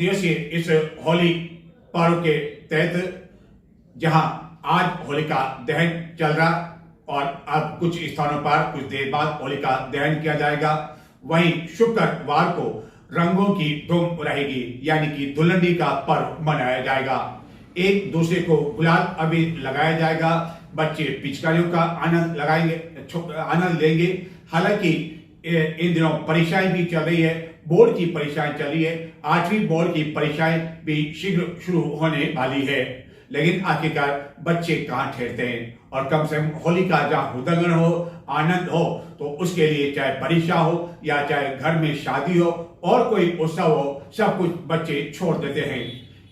दिवसीय इस होली पर्व के तहत जहां आज होलिका दहन चल रहा और अब कुछ स्थानों पर कुछ देर बाद होलिका दहन किया जाएगा, वहीं शुक्रवार को रंगों की धूम रहेगी, यानी कि धुलंडी का पर्व मनाया जाएगा। एक दूसरे को गुलाल अबीर लगाया जाएगा, बच्चे पिचकारियों का आनंद लेंगे। हालांकि इन दिनों परीक्षाएं भी चल रही है, बोर्ड की परीक्षाएं चल रही है, 8वीं बोर्ड की परीक्षाएं भी शीघ्र शुरू होने वाली है, लेकिन आखिरकार बच्चे कहाँ ठहरते हैं। और कम से कम होली का जहाँ हुदंगन हो, आनंद हो, तो उसके लिए चाहे परीक्षा हो या चाहे घर में शादी हो और कोई उत्सव हो, सब कुछ बच्चे छोड़ देते हैं।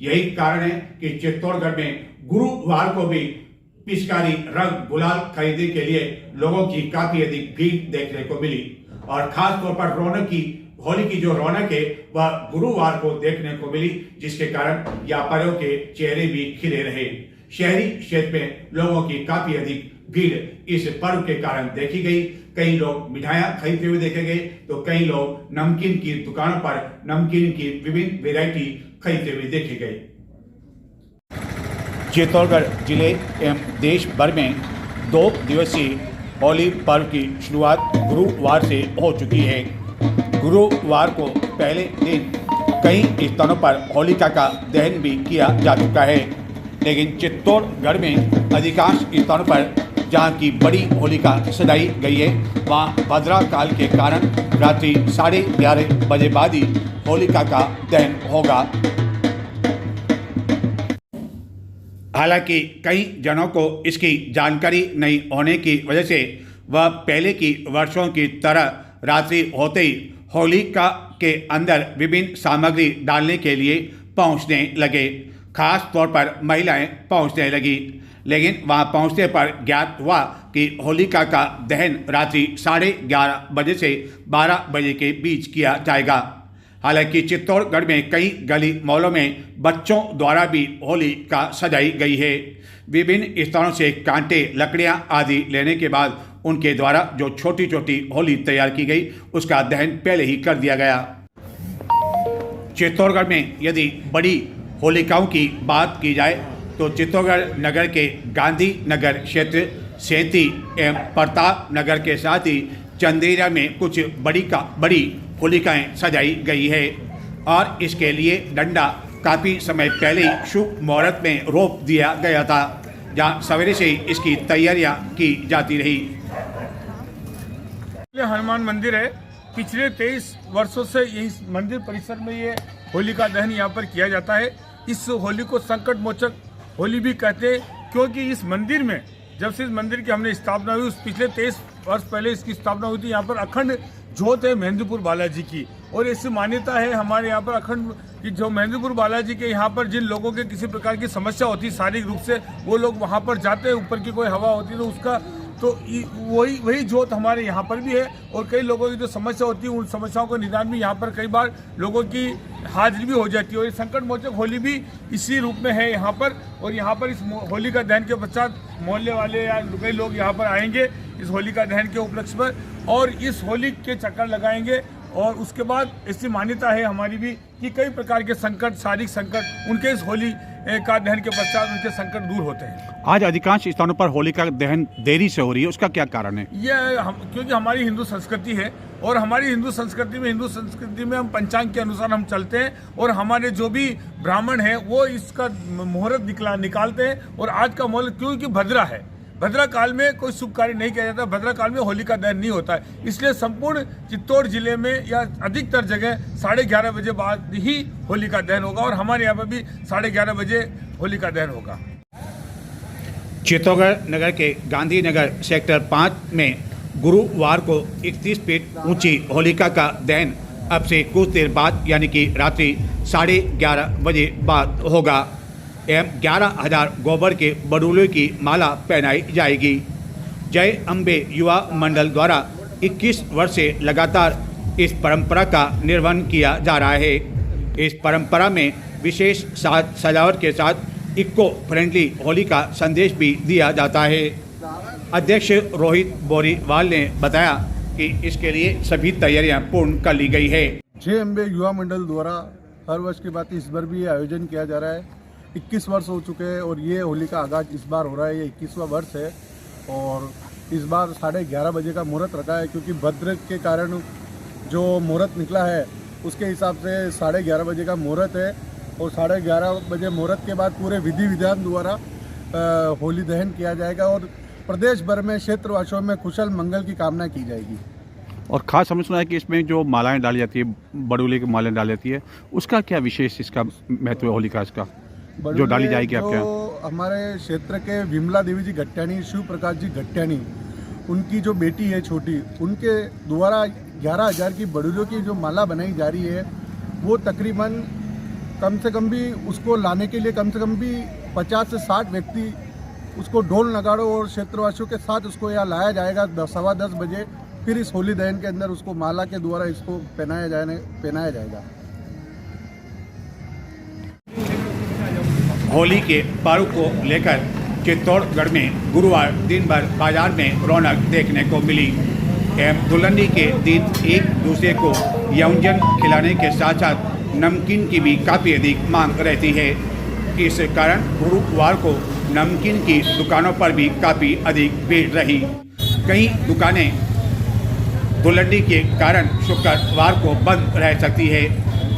यही कारण है कि चित्तौड़गढ़ में गुरुवार को भी पिचकारी रंग गुलाल खरीदने के लिए लोगों की काफी अधिक भीड़ देखने को मिली और खास तौर पर होली की जो रौनक है वह गुरुवार को देखने को मिली, जिसके कारण व्यापारियों के चेहरे भी खिले रहे। शहरी क्षेत्र में लोगों की काफी अधिक भीड़ इस पर्व के कारण देखी गई। कई लोग मिठाइयां खरीदते हुए देखे गए, तो कई लोग नमकीन की दुकानों पर नमकीन की विभिन्न वैरायटी खरीदते हुए देखे गए। चित्तौड़गढ़ जिले एवं देश भर में 2 दिवसीय होली पर्व की शुरुआत गुरुवार से हो चुकी है। गुरुवार को पहले दिन कई स्थानों पर होलिका का दहन भी किया जा चुका है, लेकिन चित्तौड़गढ़ में अधिकांश स्थानों पर जहां की बड़ी होलिका सजाई गई है, वहां भद्रा काल के कारण रात्रि 11:30 बजे बाद ही होलिका का दहन होगा। हालांकि कई जनों को इसकी जानकारी नहीं होने की वजह से वह पहले की वर्षों की तरह रात्रि होते ही होलिका के अंदर विभिन्न सामग्री डालने के लिए पहुंचने लगे। खास तौर पर महिलाएं पहुंचने लगी, लेकिन वहां पहुंचने पर ज्ञात हुआ कि होलिका का दहन रात्रि 11:30 बजे से 12 बजे के बीच किया जाएगा। हालांकि चित्तौड़गढ़ में कई गली मोहल्लों में बच्चों द्वारा भी होलिका सजाई गई है। विभिन्न स्थानों से कांटे, लकड़ियां आदि लेने के बाद उनके द्वारा जो छोटी छोटी होली तैयार की गई, उसका दहन पहले ही कर दिया गया। चित्तौड़गढ़ में यदि बड़ी होलिकाओं की बात की जाए तो चित्तौड़गढ़ नगर के गांधी नगर क्षेत्र, सेंती एवं प्रताप नगर के साथ ही चंदेरा में कुछ बड़ी होलिकाएं सजाई गई है और इसके लिए डंडा काफ़ी समय पहले ही शुभ मुहूर्त में रोप दिया गया था, जहां सवेरे से ही इसकी तैयारियां की जाती रही। हनुमान मंदिर है, पिछले 23 वर्षों से इस मंदिर परिसर में ये होली का दहन यहाँ पर किया जाता है। इस होली को संकट मोचक होली भी कहते हैं, क्योंकि इस मंदिर में जब से इस मंदिर की हमने स्थापना हुई, उस पिछले 23 वर्ष पहले इसकी स्थापना हुई थी। यहाँ पर अखंड ज्योत है महेंद्रपुर बालाजी की, और ऐसी मान्यता है हमारे यहाँ पर अखंड कि जो महेंद्रपुर बालाजी के यहाँ पर जिन लोगों के किसी प्रकार की समस्या होती है शारीरिक रूप से, वो लोग वहाँ पर जाते हैं। ऊपर की कोई हवा होती है तो उसका वही ज्योत हमारे यहाँ पर भी है, और कई लोगों की जो समस्या होती है उन समस्याओं का निदान भी यहाँ पर कई बार लोगों की हाजिरी भी हो जाती है। और ये संकट मोचक होली भी इसी रूप में है यहाँ पर। और यहाँ पर इस होली का दहन के पश्चात मोहल्ले वाले या कई लोग यहाँ पर आएंगे इस होली का दहन के उपलक्ष्य पर, और इस होली के चक्कर लगाएंगे। और उसके बाद ऐसी मान्यता है हमारी भी कि कई प्रकार के संकट, शारीरिक संकट, उनके इस होली का दहन के पश्चात उनके संकट दूर होते हैं। आज अधिकांश स्थानों पर होली का दहन देरी से हो रही है, उसका क्या कारण है? क्योंकि हमारी हिंदू संस्कृति है, और हमारी हिंदू संस्कृति में हम पंचांग के अनुसार हम चलते हैं, और हमारे जो भी ब्राह्मण हैं वो इसका मुहूर्त निकालते हैं। और आज का मुहूर्त क्योंकि भद्रा है, भद्रा काल में कोई शुभ कार्य नहीं किया जाता, भद्रा काल में होली का दहन नहीं होता है। इसलिए संपूर्ण चित्तौड़ जिले में या अधिकतर जगह 11:30 बजे बाद ही होली का दहन होगा, और हमारे यहाँ पर भी 11:30 बजे होली का दहन होगा। चित्तौड़गढ़ नगर के गांधी नगर सेक्टर 5 में गुरुवार को 31 फीट ऊंची होलिका का दहन अब से कुछ देर बाद यानी कि रात्रि 11:30 बजे बाद होगा एवं 11,000 गोबर के बडूले की माला पहनाई जाएगी। जय अम्बे युवा मंडल द्वारा 21 वर्ष से लगातार इस परंपरा का निर्वहन किया जा रहा है। इस परंपरा में विशेष सजावट के साथ इको फ्रेंडली होली का संदेश भी दिया जाता है। अध्यक्ष रोहित बोरीवाल ने बताया कि इसके लिए सभी तैयारियां पूर्ण कर ली गई है। जय अम्बे युवा मंडल द्वारा हर वर्ष की बात इस बार भी ये आयोजन किया जा रहा है। 21 वर्ष हो चुके हैं और ये होली का आगाज़ इस बार हो रहा है। ये 21वां वर्ष है और इस बार 11:30 बजे का मुहूर्त रखा है, क्योंकि भद्र के कारण जो मुहूर्त निकला है उसके हिसाब से 11:30 बजे का मुहूर्त है। और 11:30 बजे मुहूर्त के बाद पूरे विधि विधान द्वारा होली दहन किया जाएगा और प्रदेश भर में क्षेत्रवासियों में कुशल मंगल की कामना की जाएगी। और ख़ास हमने सुना है कि इसमें जो मालाएं डाली जाती है, बड़ूले की मालाएं डाली जाती है, उसका क्या विशेष इसका महत्व है होली का, इसका जो डाली जाएगी आपके यहाँ? जो हमारे क्षेत्र के विमला देवी जी घट्टानी, शिव प्रकाश जी घट्टानी, उनकी जो बेटी है छोटी, उनके द्वारा 11,000 की बड़ूलों की जो माला बनाई जा रही है, वो तकरीबन कम से कम भी उसको लाने के लिए कम से कम भी 50 से 60 व्यक्ति उसको ढोल नगाड़ों और क्षेत्रवासियों के साथ उसको यहाँ लाया जाएगा 10:15 बजे। फिर इस होली दहन के अंदर उसको माला के द्वारा इसको पहनाया जाएगा। होली के पर्व को लेकर चित्तौड़गढ़ में गुरुवार दिन भर बाजार में रौनक देखने को मिली एवं दुल्हनी के दिन एक दूसरे को व्यंजन खिलाने के साथ साथ नमकीन की भी काफ़ी अधिक मांग रहती है। इस कारण गुरुवार को नमकीन की दुकानों पर भी काफ़ी अधिक भीड़ रही। कई दुकानें दुल्हनी के कारण शुक्रवार को बंद रह सकती है।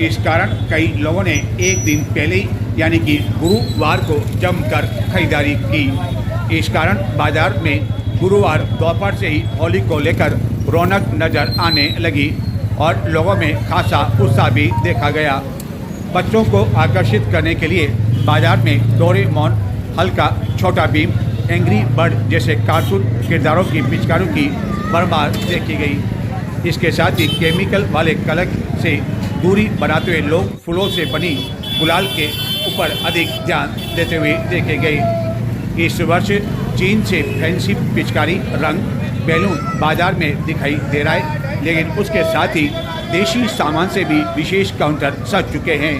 इस कारण कई लोगों ने एक दिन पहले यानी कि गुरुवार को जमकर खरीदारी की। इस कारण बाजार में गुरुवार दोपहर से ही होली को लेकर रौनक नजर आने लगी और लोगों में खासा उत्साह भी देखा गया। बच्चों को आकर्षित करने के लिए बाजार में डोरेमोन, हल्का, छोटा भीम, एंग्री बर्ड जैसे कार्टून किरदारों की पिचकारियों की भरमार देखी गई। इसके साथ ही केमिकल वाले कलर से दूरी बनाते हुए लोग फूलों से बनी गुलाल के ऊपर अधिक ध्यान देते हुए देखे गए। इस वर्ष चीन से फैंसी पिचकारी, रंग, बैलून बाजार में दिखाई दे रहा है, लेकिन उसके साथ ही देशी सामान से भी विशेष काउंटर सज चुके हैं।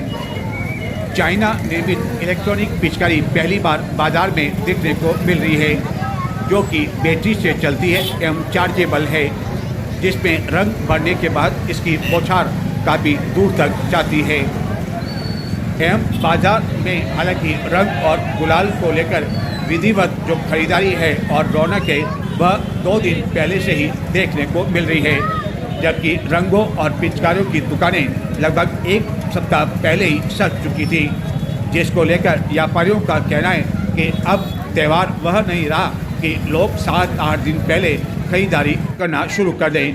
चाइना निर्मित इलेक्ट्रॉनिक पिचकारी पहली बार बाजार में देखने को मिल रही है, जो कि बैटरी से चलती है एवं चार्जेबल है, जिसमें रंग भरने के बाद इसकी बौछार काफ़ी दूर तक जाती है। एवं बाजार में हालांकि रंग और गुलाल को लेकर विधिवत जो खरीदारी है और रौनक है वह 2 दिन पहले से ही देखने को मिल रही है, जबकि रंगों और पिचकारियों की दुकानें लगभग 1 सप्ताह पहले ही सज चुकी थी, जिसको लेकर व्यापारियों का कहना है कि अब त्यौहार वह नहीं रहा कि लोग 7-8 दिन पहले खरीदारी करना शुरू कर दें।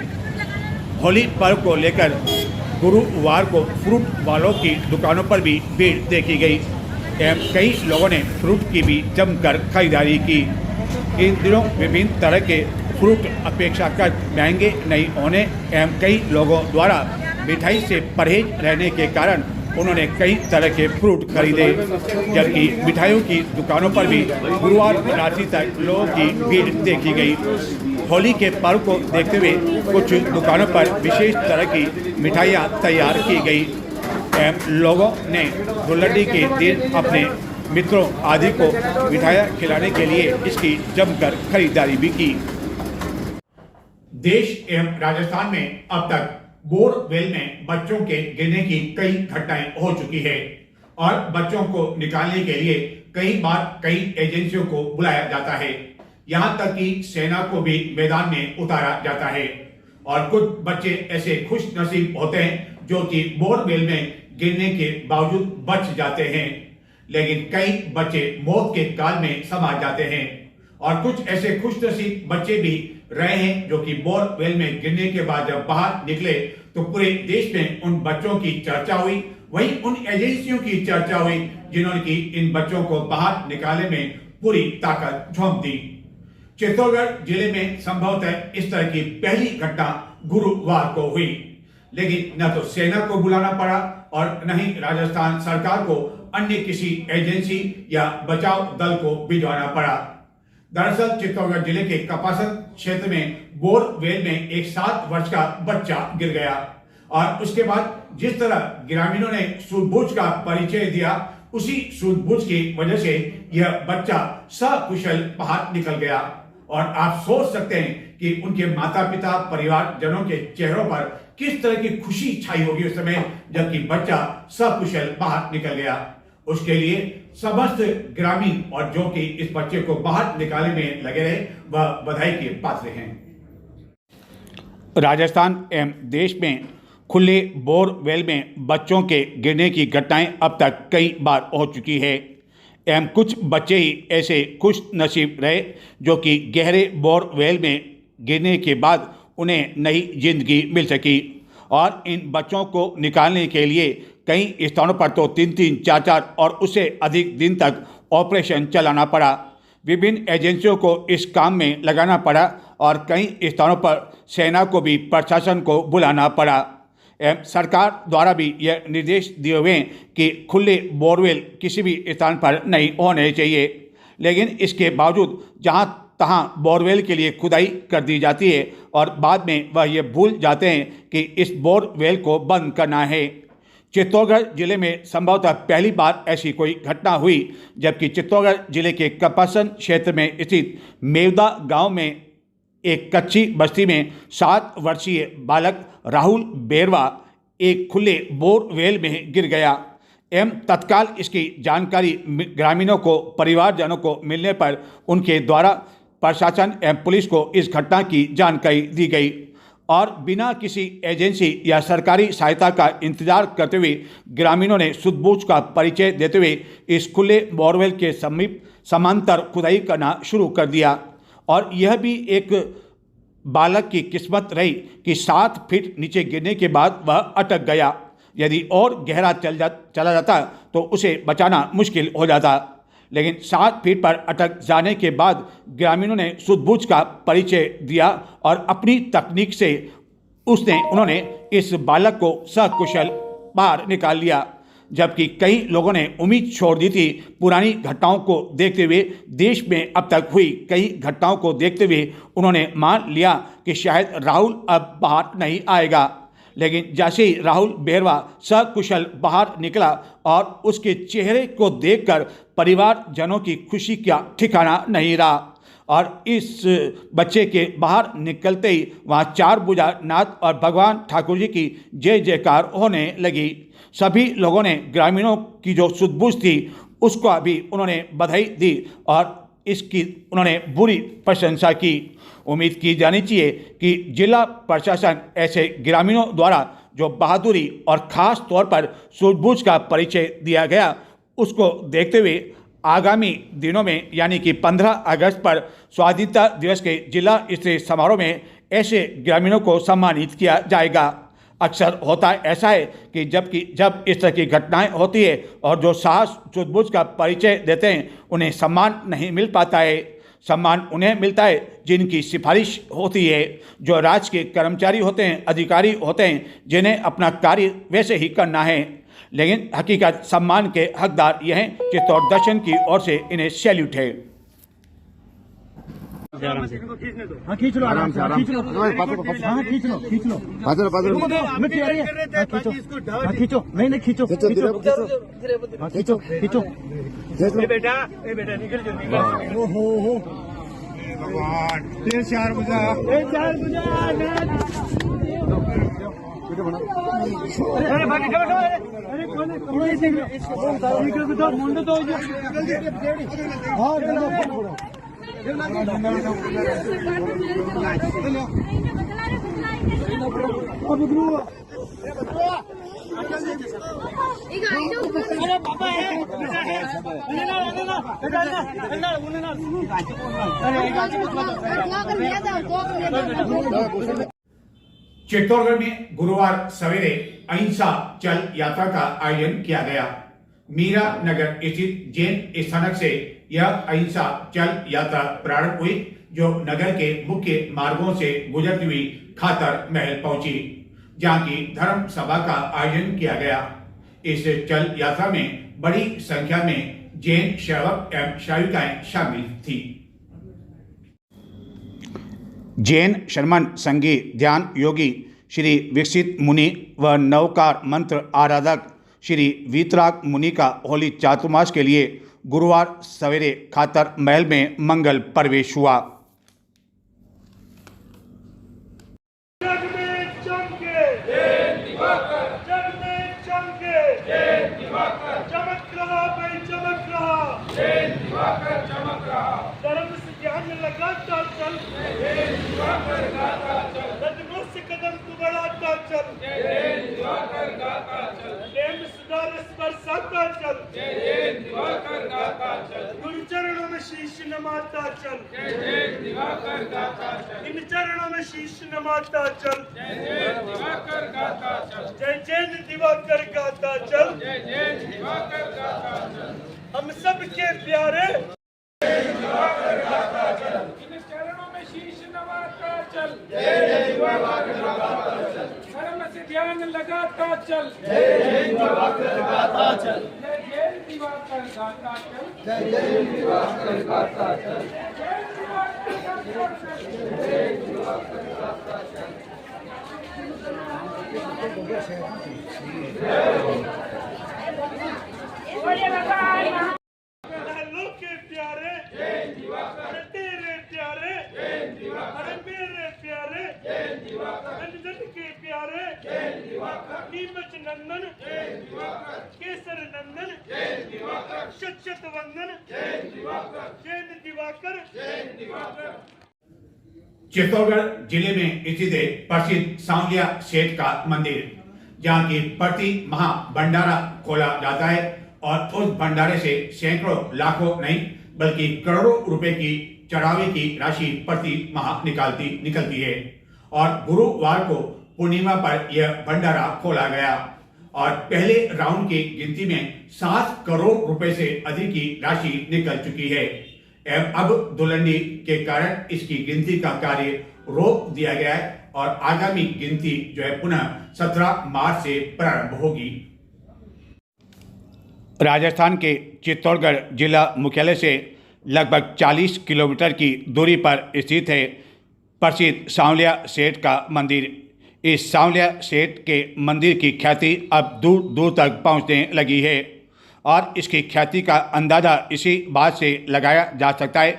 होली पर्व को लेकर गुरुवार को फ्रूट वालों की दुकानों पर भी भीड़ देखी गई एवं कई लोगों ने फ्रूट की भी जमकर खरीदारी की। इन दिनों विभिन्न तरह के फ्रूट अपेक्षाकृत महंगे नहीं होने एवं कई लोगों द्वारा मिठाई से परहेज रहने के कारण उन्होंने कई तरह के फ्रूट खरीदे, जबकि मिठाइयों की दुकानों पर भी गुरुवार रात्रि तक लोगों की भीड़ देखी गई। होली के पर्व को देखते हुए कुछ दुकानों पर विशेष तरह की मिठाइयाँ तैयार की गई एवं लोगों ने दुल्हनी के दिन अपने मित्रों आदि को मिठाइयाँ खिलाने के लिए इसकी जमकर खरीदारी भी की। देश एवं राजस्थान में अब तक बोरवेल में बच्चों के गिरने की कई घटनाएं हो चुकी है और बच्चों को निकालने के लिए कई बार कई एजेंसियों को बुलाया जाता है। यहाँ तक कि सेना को भी मैदान में उतारा जाता है और कुछ बच्चे ऐसे खुश नसीब होते हैं जो कि बोरवेल में गिरने के बावजूद बच जाते हैं, लेकिन कई बच्चे मौत के काल में समा जाते हैं और कुछ ऐसे खुश नसीब बच्चे भी रहे हैं जो कि बोरवेल में गिरने के बाद जब बाहर निकले तो पूरे देश में उन बच्चों की चर्चा हुई, वहीं उन एजेंसियों की चर्चा हुई जिन्होंने की इन बच्चों को बाहर निकालने में पूरी ताकत झोंक दी। चित्तौड़गढ़ जिले में संभवतः इस तरह की पहली घटना गुरुवार को हुई, लेकिन न तो सेना को बुलाना पड़ा और न ही राजस्थान सरकार को अन्य किसी एजेंसी या बचाव दल को भिजवाना पड़ा। दरअसल चित्तौड़गढ़ जिले के कपासन क्षेत्र में बोरवेल में एक 7 वर्ष का बच्चा गिर गया और उसके बाद जिस तरह ग्रामीणों ने सूझबूझ का परिचय दिया, उसी सूझबूझ की वजह से यह बच्चा सकुशल बाहर निकल गया और आप सोच सकते हैं कि उनके माता पिता परिवार जनों के चेहरों पर किस तरह की खुशी छाई होगी उस समय जबकि बच्चा सकुशल बाहर निकल गया। उसके लिए समस्त ग्रामीण और जो कि इस बच्चे को बाहर निकालने में लगे रहे वह बधाई के पात्र हैं। राजस्थान एवं देश में खुले बोरवेल में बच्चों के गिरने की घटनाएं अब तक कई बार हो चुकी है एवं कुछ बच्चे ही ऐसे खुश नसीब रहे जो कि गहरे बोरवेल में गिरने के बाद उन्हें नई जिंदगी मिल सकी और इन बच्चों को निकालने के लिए कई स्थानों पर तो 3-3, 4-4 और उससे अधिक दिन तक ऑपरेशन चलाना पड़ा। विभिन्न एजेंसियों को इस काम में लगाना पड़ा और कई स्थानों पर सेना को भी प्रशासन को बुलाना पड़ा एवं सरकार द्वारा भी यह निर्देश दिए हुए हैं कि खुले बोरवेल किसी भी स्थान पर नहीं होने चाहिए, लेकिन इसके बावजूद जहां तहां बोरवेल के लिए खुदाई कर दी जाती है और बाद में वह ये भूल जाते हैं कि इस बोरवेल को बंद करना है। चित्तौड़गढ़ जिले में संभवतः पहली बार ऐसी कोई घटना हुई जबकि चित्तौड़गढ़ जिले के कपासन क्षेत्र में स्थित मेवदा गांव में एक कच्ची बस्ती में 7 वर्षीय बालक राहुल बेरवा एक खुले बोरवेल में गिर गया एवं तत्काल इसकी जानकारी ग्रामीणों को परिवारजनों को मिलने पर उनके द्वारा प्रशासन एवं पुलिस को इस घटना की जानकारी दी गई और बिना किसी एजेंसी या सरकारी सहायता का इंतजार करते हुए ग्रामीणों ने सूझबूझ का परिचय देते हुए इस खुले बोरवेल के समीप समांतर खुदाई करना शुरू कर दिया और यह भी एक बालक की किस्मत रही कि 7 फीट नीचे गिरने के बाद वह अटक गया। यदि और गहरा चला जाता तो उसे बचाना मुश्किल हो जाता, लेकिन 7 फीट पर अटक जाने के बाद ग्रामीणों ने सूझबूझ का परिचय दिया और अपनी तकनीक से उन्होंने इस बालक को सकुशल बाहर निकाल लिया। जबकि कई लोगों ने उम्मीद छोड़ दी थी। पुरानी घटनाओं को देखते हुए, देश में अब तक हुई कई घटनाओं को देखते हुए उन्होंने मान लिया कि शायद राहुल अब बाहर नहीं आएगा, लेकिन जैसे ही राहुल बेरवा सकुशल बाहर निकला और उसके चेहरे को देखकर परिवारजनों की खुशी का ठिकाना नहीं रहा और इस बच्चे के बाहर निकलते ही वहाँ 4 भुजा नाथ और भगवान ठाकुर जी की जय जयकार होने लगी। सभी लोगों ने ग्रामीणों की जो सूझबूझ थी उसको भी उन्होंने बधाई दी और इसकी उन्होंने बुरी प्रशंसा की। उम्मीद की जानी चाहिए कि जिला प्रशासन ऐसे ग्रामीणों द्वारा जो बहादुरी और ख़ास तौर पर सूझबूझ का परिचय दिया गया उसको देखते हुए आगामी दिनों में यानी कि 15 अगस्त पर स्वाधीनता दिवस के जिला स्तरीय समारोह में ऐसे ग्रामीणों को सम्मानित किया जाएगा। अक्सर होता ऐसा है कि जब इस तरह की घटनाएं होती है और जो साहस सूझबूझ का परिचय देते हैं उन्हें सम्मान नहीं मिल पाता है। सम्मान उन्हें मिलता है जिनकी सिफारिश होती है, जो राज्य के कर्मचारी होते हैं, अधिकारी होते हैं, जिन्हें अपना कार्य वैसे ही करना है। लेकिन हकीकत सम्मान के हकदार यह हैं। चित्तौड़ दर्शन की ओर से इन्हें सैल्यूट है। हाँ खींच लो आराम से, खींच लो, हाँ खींच लो, खींच लो, मिट्टी आ रही है, हाँ खींचो, हाँ खींचो, नहीं खींचो, हाँ खींचो, खींचो, बेटा निकल जाओ, ओहो भगवान, 4 भुजा, अरे बाकी अरे मुंडे तो चित्तौड़गढ़ में गुरुवार सवेरे अहिंसा चल यात्रा का आयोजन किया गया। मीरा नगर स्थित जैन स्थानक से यह अहिंसा चल यात्रा प्रारंभ हुई जो नगर के मुख्य मार्गों से गुजरती हुई खातर महल पहुंची, जहां की धर्म सभा का आयोजन किया गया। इस चल यात्रा में बड़ी संख्या में जैन सेवक एवं सेविकाएं शामिल थी। जैन शर्मन संघी ध्यान योगी श्री विकसित मुनि व नवकार मंत्र आराधक श्री वीतराग मुनि का होली चातुर्मास के लिए गुरुवार सवेरे खातर महल में मंगल प्रवेश हुआ। जग में चमके धर्म से ध्यान लगाता चल, कदमों से कदम तू बढ़ाता चल, प्रेम सुधार बरसाता चल, गुरु चरणों में शीश नमाता चल, इन चरणों में शीश नमाता चल, जय जय दिवाकर गाता चल, हम सबके प्यारे इन चरणों में शीश नवाता चल, धर्म से ध्यान लगाता चल, जय दिवाकर गाता चल, जय दिवाकर गाता चल, जय दिवाकर गाता चल, जय दिवाकर गाता चल। महलों के प्यारे अरे तेरे प्यारे अरे मेरे प्यारे नंदन के प्यारे नीमच नंदन केसर नंदन शत वंदन जैन दिवाकर। चित्तौड़गढ़ जिले में स्थित है प्रसिद्ध सांवलिया सेठ का मंदिर, जहाँ की प्रति माह भंडारा खोला जाता है और उस भंडारे से सैकड़ों लाखों नहीं बल्कि करोड़ों रुपए की चढ़ावे की राशि प्रति माह निकलती है। और गुरुवार को पूर्णिमा पर यह भंडारा खोला गया और पहले राउंड की गिनती में 7 करोड़ रुपए से अधिक की राशि निकल चुकी है। अब धुलंडी के कारण इसकी गिनती का कार्य रोक दिया गया है और आगामी गिनती जो है पुनः 17 मार्च से प्रारंभ होगी। राजस्थान के चित्तौड़गढ़ जिला मुख्यालय से लगभग 40 किलोमीटर की दूरी पर स्थित है प्रसिद्ध सांवलिया सेठ का मंदिर। इस सांवलिया सेठ के मंदिर की ख्याति अब दूर दूर तक पहुंचने लगी है और इसकी ख्याति का अंदाज़ा इसी बात से लगाया जा सकता है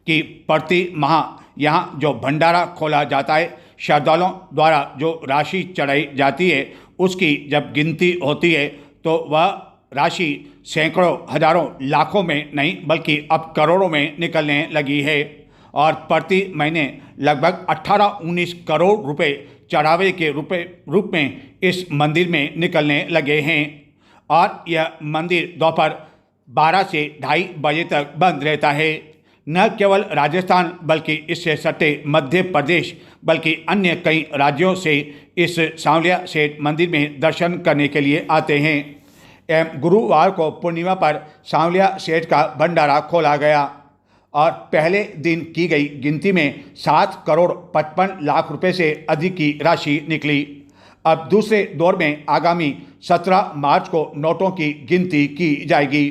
कि प्रति माह यहाँ जो भंडारा खोला जाता है, श्रद्धालुओं द्वारा जो राशि चढ़ाई जाती है उसकी जब गिनती होती है तो वह राशि सैकड़ों हजारों लाखों में नहीं बल्कि अब करोड़ों में निकलने लगी है और प्रति महीने लगभग 18-19 करोड़ रुपए चढ़ावे के रूप में इस मंदिर में निकलने लगे हैं और यह मंदिर दोपहर 12 से 2:30 बजे तक बंद रहता है। न केवल राजस्थान बल्कि इससे सटे मध्य प्रदेश बल्कि अन्य कई राज्यों से इस सांवलिया सेठ मंदिर में दर्शन करने के लिए आते हैं। गुरुवार को पूर्णिमा पर सांवलिया सेठ का भंडारा खोला गया और पहले दिन की गई गिनती में 7 करोड़ 55 लाख रुपए से अधिक की राशि निकली। अब दूसरे दौर में आगामी 17 मार्च को नोटों की गिनती की जाएगी।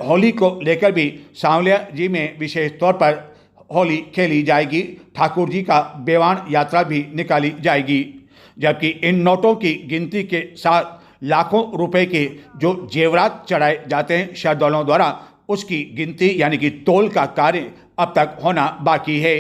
होली को लेकर भी सांवलिया जी में विशेष तौर पर होली खेली जाएगी। ठाकुर जी का बेवान यात्रा भी निकाली जाएगी, जबकि इन नोटों की गिनती के साथ लाखों रुपए के जो जेवरात चढ़ाए जाते हैं श्रद्धालुओं द्वारा, उसकी गिनती यानी कि तोल का कार्य अब तक होना बाकी है।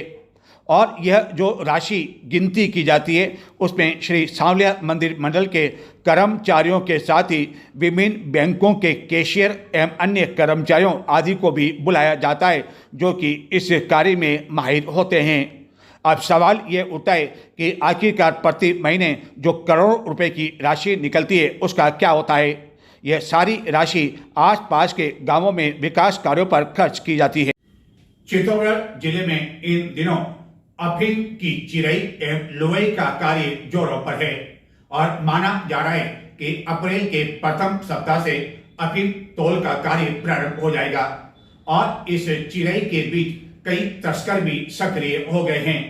और यह जो राशि गिनती की जाती है उसमें श्री सांवलिया मंदिर मंडल के कर्मचारियों के साथ ही विभिन्न बैंकों के कैशियर एवं अन्य कर्मचारियों आदि को भी बुलाया जाता है जो कि इस कार्य में माहिर होते हैं। अब सवाल ये उठता है कि आखिरकार प्रति महीने जो करोड़ों रुपए की राशि निकलती है उसका क्या होता है। यह सारी राशि आसपास के गांवों में विकास कार्यों पर खर्च की जाती है। चित्तौड़गढ़ जिले में इन दिनों अफीम की चिरई एवं लुवई का कार्य जोरों पर है और माना जा रहा है कि अप्रैल के प्रथम सप्ताह से अफीम तोल का कार्य प्रारंभ हो जाएगा और इस चिरई के बीच कई तस्कर भी सक्रिय हो गए हैं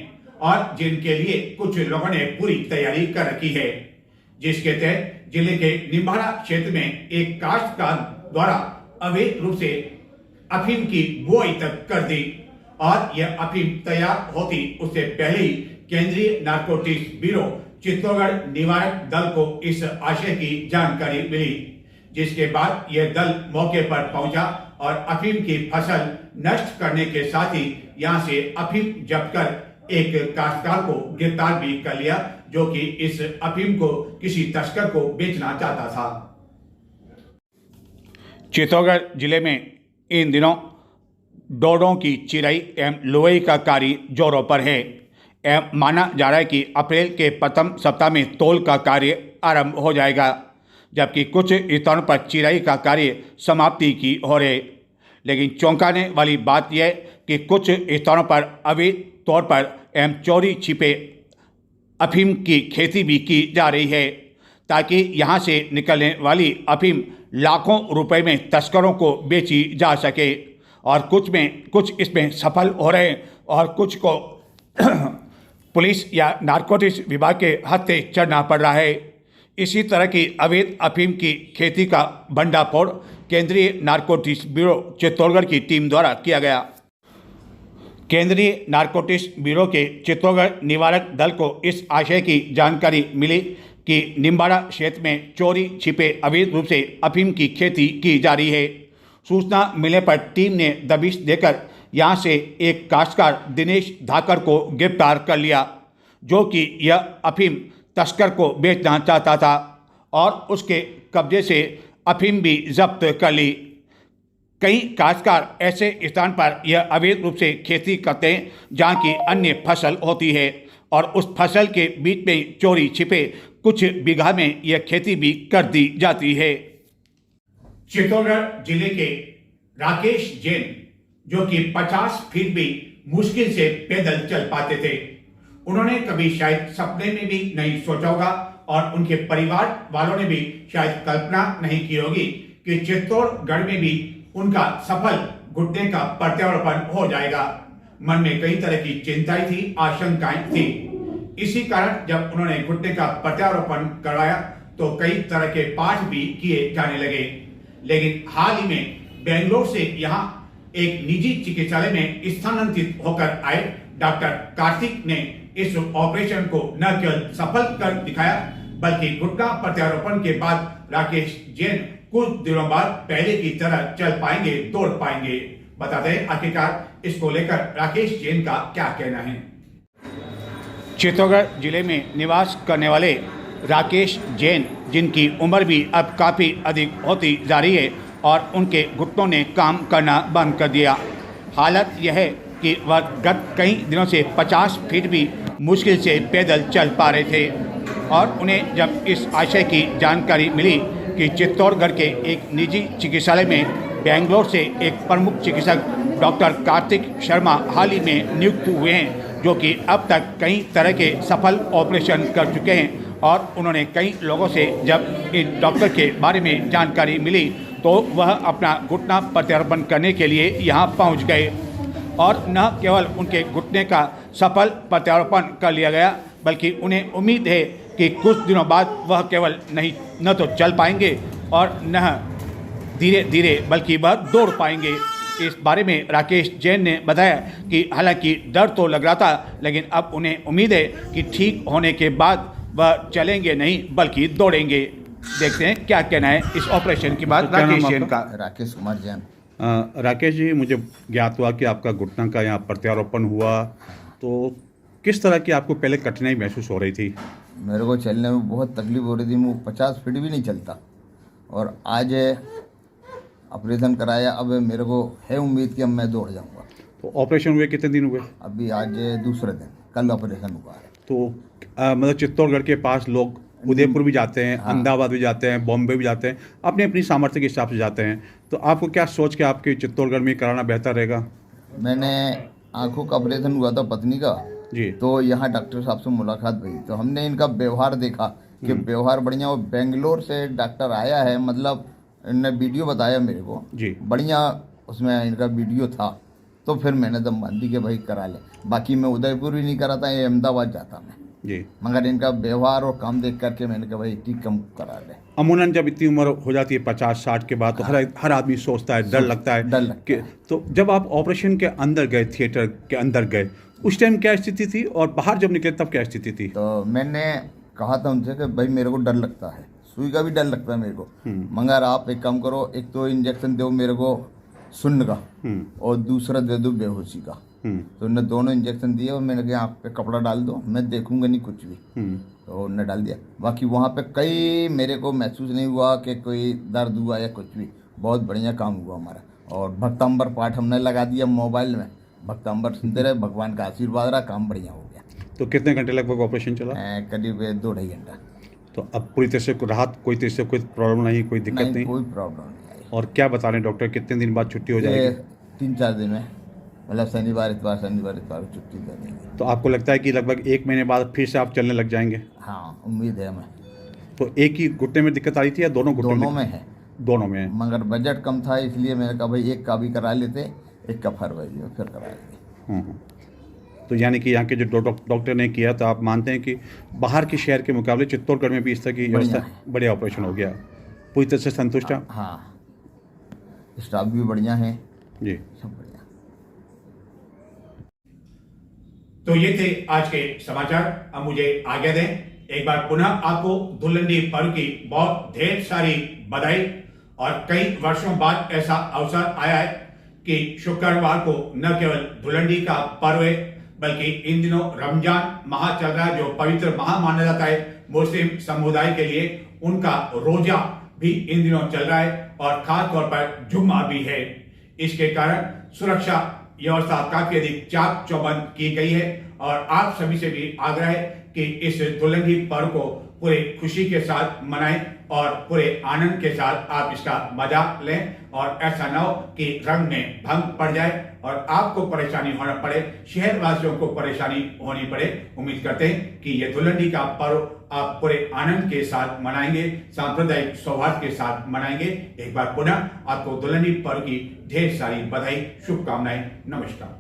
और जिनके लिए कुछ लोगों ने पूरी तैयारी कर रखी है, जिसके तहत जिले के निम्बाड़ा क्षेत्र में एक काश्तकार द्वारा अवैध रूप से अफीम की बुआई तक कर दी और यह अफीम तैयार होती उससे पहले ही केंद्रीय नारकोटिक्स ब्यूरो चित्तौड़गढ़ निवारक दल को इस आशय की जानकारी मिली, जिसके बाद यह दल मौके पर पहुंचा और अफीम की फसल नष्ट करने के साथ ही यहां से अफीम जब्त कर एक काश्तकार को गिरफ्तार भी कर लिया जो कि इस अफीम को किसी तस्कर को बेचना चाहता था। चित्तौड़गढ़ जिले में इन दिनों डोरों की चिराई एवं लोहे का कार्य जोरों पर है एवं माना जा रहा है कि अप्रैल के प्रथम सप्ताह में तौल का कार्य आरंभ हो जाएगा, जबकि कुछ स्थानों पर चिराई का कार्य समाप्ति की हो रही। लेकिन चौंकाने वाली बात यह कि कुछ स्थानों पर अवैध तौर पर एवं चोरी छिपे अफीम की खेती भी की जा रही है, ताकि यहाँ से निकलने वाली अफीम लाखों रुपए में तस्करों को बेची जा सके। और कुछ इसमें सफल हो रहे हैं और कुछ को पुलिस या नारकोटिक्स विभाग के हत्थे चढ़ना पड़ रहा है। इसी तरह की अवैध अफीम की खेती का भंडाफोड़ केंद्रीय नारकोटिक्स ब्यूरो चित्तौड़गढ़ की टीम द्वारा किया गया। केंद्रीय नारकोटिक्स ब्यूरो के चित्तौड़गढ़ निवारक दल को इस आशय की जानकारी मिली कि निम्बाड़ा क्षेत्र में चोरी छिपे अवैध रूप से अफीम की खेती की जा रही है। सूचना मिलने पर टीम ने दबिश देकर यहां से एक काश्तकार दिनेश धाकर को गिरफ्तार कर लिया, जो कि यह अफीम तस्कर को बेचना चाहता था और उसके कब्जे से अफीम भी जब्त कर ली। कई काश्तकार ऐसे स्थान पर यह अवैध रूप से खेती करते हैं जहाँ की अन्य फसल होती है और उस फसल के बीच में चोरी छिपे कुछ बीघा में यह खेती भी कर दी जाती है। चित्तौड़गढ़ जिले के राकेश जैन, जो कि 50 फीट भी मुश्किल से पैदल चल पाते थे, उन्होंने कभी शायद सपने में भी नहीं सोचा होगा और उनके परिवार वालों ने भी शायद कल्पना नहीं की होगी कि चित्तौड़गढ़ में भी उनका सफल घुटने का प्रत्यारोपण हो जाएगा। मन में कई तरह की चिंताएं थी, आशंकाएं थी। इसी कारण जब उन्होंने घुटने का प्रत्यारोपण करवाया तो कई तरह के पाठ भी किए जाने लगे। लेकिन हाल ही में बेंगलोर से यहाँ एक निजी चिकित्सालय में स्थानांतरित होकर आए डॉक्टर कार्तिक ने इस ऑपरेशन को न केवल सफल कर दिखाया, बल्कि घुटना प्रत्यारोपण के बाद राकेश जैन कुछ दिनों बाद पहले की तरह चल पाएंगे, दौड़ पाएंगे। बताते हैं आखिरकार इसको लेकर राकेश जैन का क्या कहना है। चित्तौड़गढ़ जिले में निवास करने वाले राकेश जैन, जिनकी उम्र भी अब काफ़ी अधिक होती जा रही है और उनके घुटनों ने काम करना बंद कर दिया। हालत यह है कि वह गत कई दिनों से 50 फीट भी मुश्किल से पैदल चल पा रहे थे और उन्हें जब इस आशय की जानकारी मिली कि चित्तौड़गढ़ के एक निजी चिकित्सालय में बेंगलोर से एक प्रमुख चिकित्सक डॉक्टर कार्तिक शर्मा हाल ही में नियुक्त हुए हैं, जो कि अब तक कई तरह के सफल ऑपरेशन कर चुके हैं, और उन्होंने कई लोगों से जब इन डॉक्टर के बारे में जानकारी मिली तो वह अपना घुटना प्रत्यारोपण करने के लिए यहाँ पहुँच गए और न केवल उनके घुटने का सफल प्रत्यारोपण कर लिया गया, बल्कि उन्हें उम्मीद है कि कुछ दिनों बाद वह केवल न तो चल पाएंगे और न धीरे धीरे बल्कि वह दौड़ पाएंगे। इस बारे में राकेश जैन ने बताया कि हालांकि डर तो लग रहा था, लेकिन अब उन्हें उम्मीद है कि ठीक होने के बाद वह चलेंगे नहीं बल्कि दौड़ेंगे। देखते हैं क्या कहना है इस ऑपरेशन के बाद राकेश जैन का। राकेश कुमार जैन। राकेश जी, मुझे ज्ञात हुआ कि आपका घुटना का यहाँ प्रत्यारोपण हुआ, तो किस तरह की आपको पहले कठिनाई महसूस हो रही थी? मेरे को चलने में बहुत तकलीफ हो रही थी, मैं 50 फीट भी नहीं चलता और आज ऑपरेशन कराया। अब मेरे को है उम्मीद कि अब मैं दौड़ जाऊंगा। तो ऑपरेशन हुए कितने दिन हुए? अभी आज दूसरे दिन, कल ऑपरेशन हुआ है। तो मतलब चित्तौड़गढ़ के पास लोग उदयपुर भी जाते हैं, अहमदाबाद भी जाते हैं, बॉम्बे भी जाते हैं, अपने अपनी सामर्थ्य के हिसाब से जाते हैं, तो आपको क्या सोच के आपके चित्तौड़गढ़ में कराना बेहतर रहेगा? मैंने आंखों का ऑपरेशन हुआ था पत्नी का जी, तो यहाँ डॉक्टर साहब से मुलाकात हुई तो हमने इनका व्यवहार देखा कि व्यवहार बढ़िया। और बेंगलोर से डॉक्टर आया है, मतलब इन्होंने वीडियो बताया मेरे को जी, बढ़िया, उसमें इनका वीडियो था, तो फिर मैंने दम बांधी कि भाई करा ले। बाकी मैं उदयपुर भी नहीं कराता, ये अहमदाबाद जाता मैं जी, मगर इनका व्यवहार और काम देख करके मैंने कहा भाई ठीक कम करा ले। अमूमन जब इतनी उम्र हो जाती है 50-60 के बाद तो हर आदमी सोचता है, डर लगता है कि, तो जब आप ऑपरेशन के अंदर गए, थिएटर के अंदर गए, उस टाइम क्या स्थिति थी और बाहर जब निकले तब क्या स्थिति थी? तो मैंने कहा था उनसे कि भाई मेरे को डर लगता है, सुई का भी डर लगता है मेरे को, मगर आप एक काम करो, एक तो इंजेक्शन दो मेरे को सुन्न का और दूसरा दे दो बेहोशी का। तो उन्होंने दोनों इंजेक्शन दिए और मैंने कहा आप पे कपड़ा डाल दो, मैं देखूंगा नहीं कुछ भी। तो उन्होंने डाल दिया। बाकी वहाँ पे कई मेरे को महसूस नहीं हुआ कि कोई दर्द हुआ या कुछ भी, बहुत बढ़िया काम हुआ हमारा। और भक्तांबर पाठ हमने लगा दिया मोबाइल में, भक्तांबर सुनते रहे, भगवान का आशीर्वाद रहा, काम बढ़िया हो गया। तो कितने घंटे लगभग ऑपरेशन चला? करीब 2-2.5 घंटा। तो अब पूरी तरह से राहत, कोई तरह से कोई प्रॉब्लम नहीं, कोई दिक्कत नहीं? कोई प्रॉब्लम नहीं आई। और क्या बता रहे हैं डॉक्टर, कितने दिन बाद छुट्टी हो जाएगी? 3-4 दिन में, मतलब शनिवार इतवार को छुट्टी दे देंगे। तो आपको लगता है कि लगभग 1 महीने बाद फिर से आप चलने लग जाएंगे? हाँ, उम्मीद है हमें। तो एक ही घुटने में दिक्कत आ रही थी या दोनों घुटनों दोनों में है? दोनों में है। मगर बजट कम था, इसलिए मैंने कहा भाई एक का भी करा लेते, एक का फरवरी में फिर करा लेते। तो यानी कि यहाँ के जो डॉक्टर ने किया, तो आप मानते हैं कि बाहर के शहर के मुकाबले चित्तौड़गढ़ में भी इस तरह की व्यवस्था, बढ़िया ऑपरेशन हो गया, पूरी तरह से संतुष्ट हैं? हाँ, स्टाफ भी बढ़िया है जी, सब बढ़िया। तो ये थे आज के समाचार। अब मुझे आज्ञा दें, एक बार पुनः आपको धुलंडी पर्व की बहुत ढेर सारी बधाई। और कई वर्षों बाद ऐसा अवसर आया है कि शुक्रवार को न केवल धुलंडी का पर्व है, बल्कि इन दिनों रमजान माह चल रहा है, जो पवित्र माह माना जाता है मुस्लिम समुदाय के लिए। उनका रोजा भी इन दिनों चल रहा है और खास तौर पर जुम्मा भी है। इसके कारण सुरक्षा व्यवस्था काफी अधिक चाक चौबंद की गई है और आप सभी से भी आग्रह है कि इस धुलंडी पर्व को पूरे खुशी के साथ मनाएं और पूरे आनंद के साथ आप इसका मजा लें, और ऐसा न हो कि रंग में भंग पड़ जाए और आपको परेशानी होना पड़े, शहर वासियों को परेशानी होनी पड़े। उम्मीद करते हैं कि ये धुलंडी का पर्व आप पूरे आनंद के साथ मनाएंगे, सांप्रदायिक सौहार्द के साथ मनाएंगे। एक बार पुनः आपको धुलंडी पर्व की ढेर सारी बधाई, शुभकामनाएं। नमस्कार।